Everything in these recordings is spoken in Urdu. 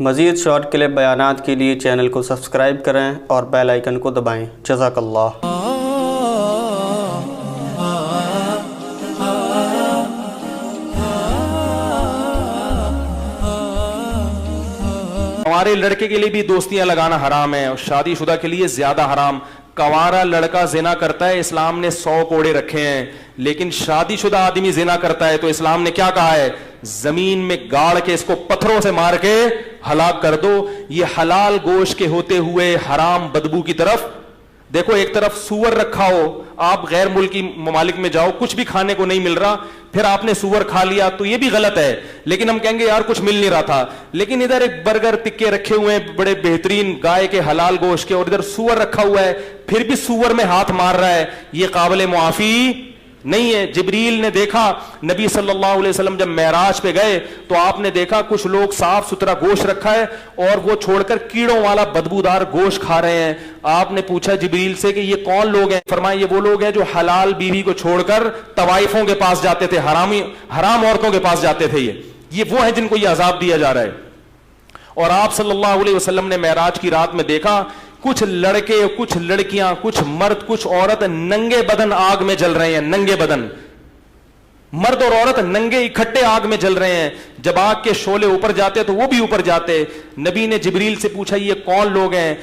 مزید شارٹ کلپ بیانات کے لیے چینل کو سبسکرائب کریں اور بیل آئیکن کو دبائیں۔ جزاک اللہ۔ ہمارے لڑکے کے لیے بھی دوستیاں لگانا حرام ہے اور شادی شدہ کے لیے زیادہ حرام۔ کنوارا لڑکا زنا کرتا ہے، اسلام نے 100 کوڑے رکھے ہیں، لیکن شادی شدہ آدمی زنا کرتا ہے تو اسلام نے کیا کہا ہے؟ زمین میں گاڑ کے اس کو پتھروں سے مار کے ہلاک کر دو۔ یہ حلال گوشت کے ہوتے ہوئے حرام بدبو کی طرف دیکھو۔ ایک طرف سور رکھا ہو، آپ غیر ملکی ممالک میں جاؤ، کچھ بھی کھانے کو نہیں مل رہا، پھر آپ نے سور کھا لیا تو یہ بھی غلط ہے، لیکن ہم کہیں گے یار کچھ مل نہیں رہا تھا۔ لیکن ادھر ایک برگر ٹکے رکھے ہوئے ہیں بڑے بہترین گائے کے حلال گوشت کے، اور ادھر سور رکھا ہوا ہے، پھر بھی سور میں ہاتھ مار رہا ہے، یہ قابل معافی نہیں ہے۔ جبریل نے دیکھا نبی صلی اللہ علیہ وسلم جب معراج پہ گئے تو آپ نے دیکھا کچھ لوگ صاف ستھرا گوشت رکھا ہے اور وہ چھوڑ کر کیڑوں والا بدبودار گوشت کھا رہے ہیں۔ آپ نے پوچھا جبریل سے کہ یہ کون لوگ ہیں؟ فرمایا یہ وہ لوگ ہیں جو حلال بیوی کو چھوڑ کر طوائفوں کے پاس جاتے تھے، حرام عورتوں کے پاس جاتے تھے۔ یہ وہ ہیں جن کو یہ عذاب دیا جا رہا ہے۔ اور آپ صلی اللہ علیہ وسلم نے معراج کی رات میں دیکھا کچھ لڑکے، کچھ لڑکیاں، کچھ مرد، کچھ عورت ننگے بدن آگ میں جل رہے ہیں، ننگے بدن، مرد اور عورت ننگے اکٹھے آگ میں جل رہے ہیں۔ جب آگ کے شعلے اوپر جاتے تو وہ بھی اوپر جاتے۔ نبی نے جبریل سے پوچھا یہ کون لوگ ہیں؟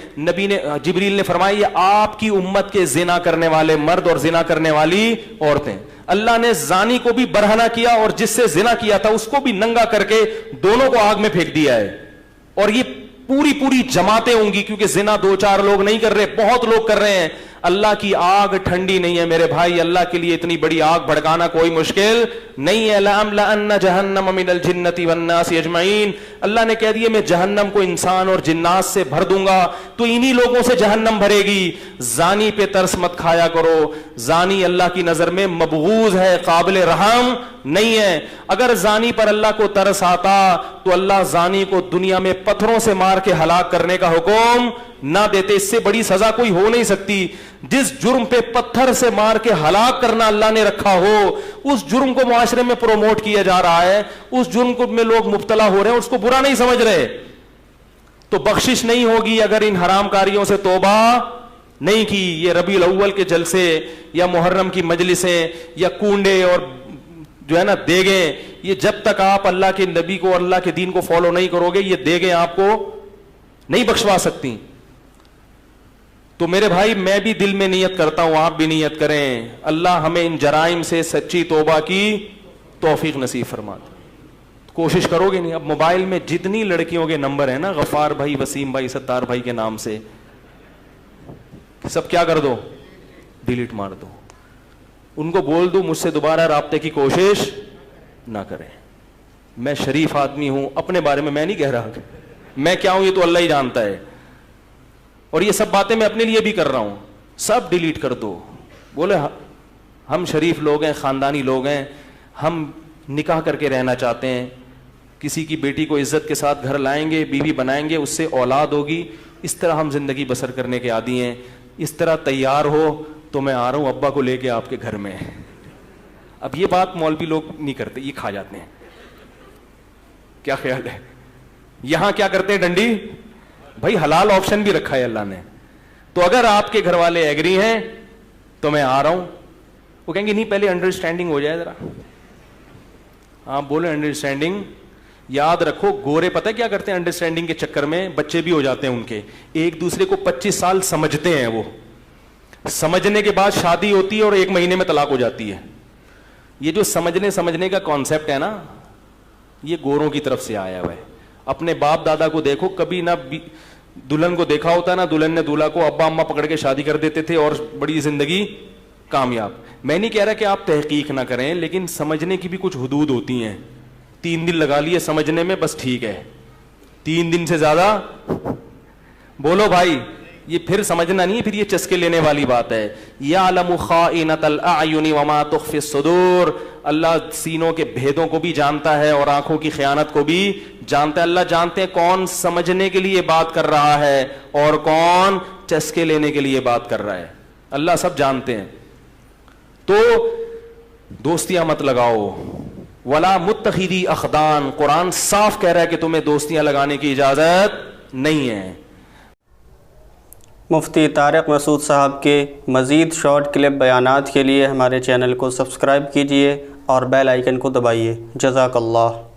جبریل نے فرمایا یہ آپ کی امت کے زنا کرنے والے مرد اور زنا کرنے والی عورتیں۔ اللہ نے زانی کو بھی برہنہ کیا اور جس سے زنا کیا تھا اس کو بھی ننگا کر کے دونوں کو آگ میں پھینک دیا ہے۔ اور یہ پوری جماعتیں ہوں گی، کیونکہ زنا 2-4 لوگ نہیں کر رہے، بہت لوگ کر رہے ہیں۔ اللہ کی آگ ٹھنڈی نہیں ہے میرے بھائی، اللہ کے لیے اتنی بڑی آگ بھڑکانا کوئی مشکل نہیں ہے۔ لَأَمْلَأَنَّ جَهَنَّمَ مِنَ الْجِنَّةِ وَالنَّاسِ أَجْمَعِينَ، اللہ نے کہہ دیا میں جہنم کو انسان اور جنات سے بھر دوں گا، تو انہی لوگوں سے جہنم بھرے گی۔ زانی پہ ترس مت کھایا کرو، زانی اللہ کی نظر میں مبغوض ہے، قابل رحم نہیں ہے۔ اگر زانی پر اللہ کو ترس آتا تو اللہ زانی کو دنیا میں پتھروں سے مار کے ہلاک کرنے کا حکم نہ دیتے۔ اس سے بڑی سزا کوئی ہو نہیں سکتی۔ جس جرم پہ پتھر سے مار کے ہلاک کرنا اللہ نے رکھا ہو، اس جرم کو معاشرے میں پروموٹ کیا جا رہا ہے، اس جرم کو میں لوگ مبتلا ہو رہے ہیں، اس کو برا نہیں سمجھ رہے، تو بخشش نہیں ہوگی اگر ان حرام کاریوں سے توبہ نہیں کی۔ یہ ربیع الاول کے جلسے یا محرم کی مجلسیں یا کنڈے اور جو ہے نا دیگیں، یہ جب تک آپ اللہ کے نبی کو اور اللہ کے دین کو فالو نہیں کرو گے، یہ دیگیں آپ کو نہیں بخشوا سکتی۔ تو میرے بھائی میں بھی دل میں نیت کرتا ہوں، آپ بھی نیت کریں، اللہ ہمیں ان جرائم سے سچی توبہ کی توفیق نصیب فرما دے۔ کوشش کرو گے نہیں؟ اب موبائل میں جتنی لڑکیوں کے نمبر ہیں نا، غفار بھائی، وسیم بھائی، ستار بھائی کے نام سے، سب کیا کر دو؟ ڈیلیٹ مار دو۔ ان کو بول دو مجھ سے دوبارہ رابطے کی کوشش نہ کریں۔ میں شریف آدمی ہوں، اپنے بارے میں میں نہیں کہہ رہا، میں کیا ہوں یہ تو اللہ ہی جانتا ہے، اور یہ سب باتیں میں اپنے لیے بھی کر رہا ہوں۔ سب ڈیلیٹ کر دو۔ بولے ہم شریف لوگ ہیں، خاندانی لوگ ہیں، ہم نکاح کر کے رہنا چاہتے ہیں، کسی کی بیٹی کو عزت کے ساتھ گھر لائیں گے، بیوی بنائیں گے، اس سے اولاد ہوگی، اس طرح ہم زندگی بسر کرنے کے عادی ہیں۔ اس طرح تیار ہو تو میں آ رہا ہوں ابا کو لے کے آپ کے گھر میں۔ اب یہ بات مولوی لوگ نہیں کرتے، یہ کھا جاتے ہیں۔ کیا خیال ہے؟ یہاں کیا کرتے ہیں؟ ڈنڈی۔ بھائی حلال آپشن بھی رکھا ہے اللہ نے، تو اگر آپ کے گھر والے ایگری ہیں تو میں آ رہا ہوں۔ وہ کہیں گے نہیں پہلے انڈرسٹینڈنگ ہو جائے ذرا۔ آپ بولے انڈرسٹینڈنگ، یاد رکھو گورے پتہ کیا کرتے ہیں انڈرسٹینڈنگ کے چکر میں؟ بچے بھی ہو جاتے ہیں ان کے، ایک دوسرے کو 25 سال سمجھتے ہیں، وہ سمجھنے کے بعد شادی ہوتی ہے اور 1 مہینے میں طلاق ہو جاتی ہے۔ یہ جو سمجھنے کا کانسیپٹ ہے نا، یہ گوروں کی طرف سے آیا ہوا ہے۔ اپنے باپ دادا کو دیکھو، کبھی نہ دلہن کو دیکھا ہوتا نا، دلہن نے دولہا کو ابا اماں پکڑ کے شادی کر دیتے تھے اور بڑی زندگی کامیاب۔ میں نہیں کہہ رہا کہ آپ تحقیق نہ کریں، لیکن سمجھنے کی بھی کچھ حدود ہوتی ہیں۔ 3 دن لگا لیے سمجھنے میں، بس ٹھیک ہے، 3 دن سے زیادہ بولو بھائی، یہ پھر سمجھنا نہیں ہے، پھر یہ چسکے لینے والی بات ہے۔ یعلم خائنۃ الاعین وما تخفی الصدور، اللہ سینوں کے بھیدوں کو بھی جانتا ہے اور آنکھوں کی خیانت کو بھی جانتا ہے۔ اللہ جانتے ہیں کون سمجھنے کے لیے بات کر رہا ہے اور کون چسکے لینے کے لیے بات کر رہا ہے، اللہ سب جانتے ہیں۔ تو دوستیاں مت لگاؤ، ولا متخذی اخدان، قرآن صاف کہہ رہا ہے کہ تمہیں دوستیاں لگانے کی اجازت نہیں ہے۔ مفتی طارق مسعود صاحب کے مزید شارٹ کلپ بیانات کے لیے ہمارے چینل کو سبسکرائب کیجیے اور بیل آئیکن کو دبائیے۔ جزاک اللہ۔